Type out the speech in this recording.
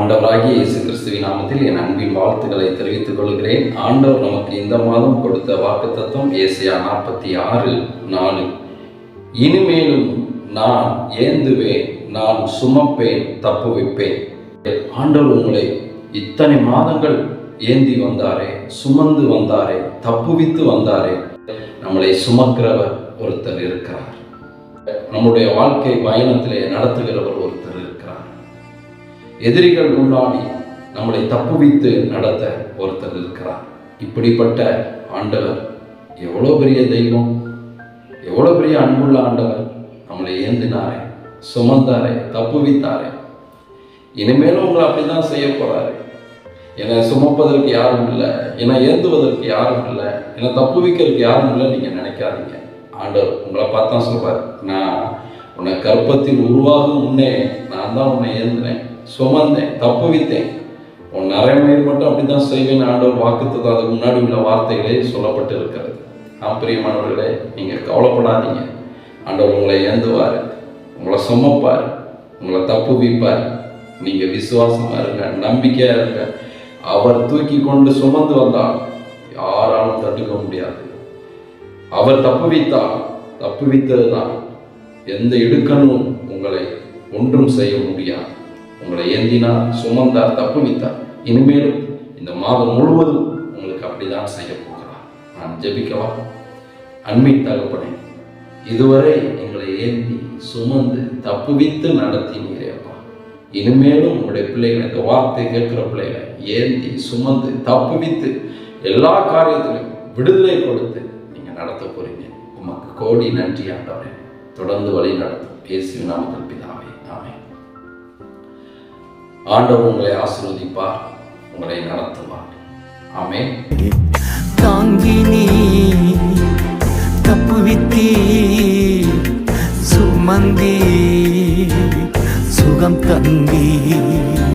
ஆண்டவராகிய இயேசு கிறிஸ்துவின் நாமத்தில் என் அன்பின் வாழ்த்துக்களை தெரிவித்துக் கொள்கிறேன். ஆண்டவர் நமக்கு இந்த மாதம் கொடுத்த வாக்குத்தத்தம் ஏசாயா 46:4. இனிமேலும் நான் ஏந்துவேன், நான் சுமப்பேன், தப்புவிப்பேன். ஆண்டவர் உங்களை இத்தனை மாதங்கள் ஏந்தி வந்தாரே, சுமந்து வந்தாரே, தப்புவித்து வந்தாரே. நம்மளை சுமக்கிறவர் ஒருத்தர் இருக்கிறார். நம்முடைய வாழ்க்கை பயணத்திலே நடத்துகிறவர் ஒருத்தர் இருக்கிறார். எதிரிகள் முன்னாடி நம்மளை தப்புவித்து நடத்த ஒருத்தர் இருக்கிறார். இப்படிப்பட்ட ஆண்டவர் எவ்வளோ பெரிய தெய்வம், எவ்வளோ பெரிய அன்புள்ள ஆண்டவர். நம்மளை ஏந்தினாரே, சுமந்தாரே, தப்புவித்தாரே. இனிமேலும் உங்களை அப்படிதான் செய்ய போறாரு. என்னை சுமப்பதற்கு யாரும் இல்லை, என்னை ஏந்துவதற்கு யாரும் இல்லை, என்னை தப்புவிக்கிறதுக்கு யாரும் இல்லை நீங்க நினைக்காதீங்க. ஆண்டவர் உங்களை பார்த்தா சொல்றாரு, நான் உன்னை கர்ப்பத்தில் உருவாகும் முன்னே நான் தான் உன்னை ஏந்தினேன், சுமந்தேன், தப்புவித்தேன். உன் நரைமயிர் மட்டும் அப்படிதான் செய்வேன். ஆண்டவர் வாக்குத்தத்தம் அதுக்கு முன்னாடி உள்ள வார்த்தைகளே சொல்லப்பட்டு இருக்கிறது. பிரியமானவர்களே, நீங்க கவலைப்படாதீங்க. ஆண்டவர் உங்களை ஏந்துவார், உங்களை சுமப்பார், உங்களை தப்புவிப்பார். நீங்க விசுவாசமா இருங்க, நம்பிக்கையா இருங்க. அவர் தூக்கி கொண்டு சுமந்து வந்தால் யாராலும் தடுக்க முடியாது. அவர் தப்புவித்தால் தப்புவித்தது தான். எந்த இடுக்கணும் உங்களை ஒன்றும் செய்ய முடியாது. உங்களை ஏந்தினார், சுமந்தார், தப்புவித்தார். இனிமேலும் இந்த மாதம் முழுவதும் உங்களுக்கு அப்படிதான் செய்ய போகிறார். நான் ஜெபிக்கவா? அன்பின் தகப்பனே, இதுவரை எங்களை ஏந்தி சுமந்து தப்புவித்து நடத்தினீரேப்பா. இனிமேலும் உங்களுடைய பிள்ளைகளை, இந்த வார்த்தை கேட்கிற பிள்ளைகளை ஏந்தி சுமந்து தப்புவித்து எல்லா காரியத்திலும் விடுதலை கொடுத்து நீங்க நடத்த போறீங்க. உமக்கு கோடி நன்றி ஆண்டவரே. தொடர்ந்து வழி நடத்தும் இயேசுவின் நாமத்தில் பிதாவே, ஆமென். ஆண்டவர் உங்களை ஆசீர்வதிப்பார், உங்களை நடத்துவார். ஆமென். தாங்கி நீ தப்புவித்தீ, சுமந்தீ, சுகம் தந்தீ.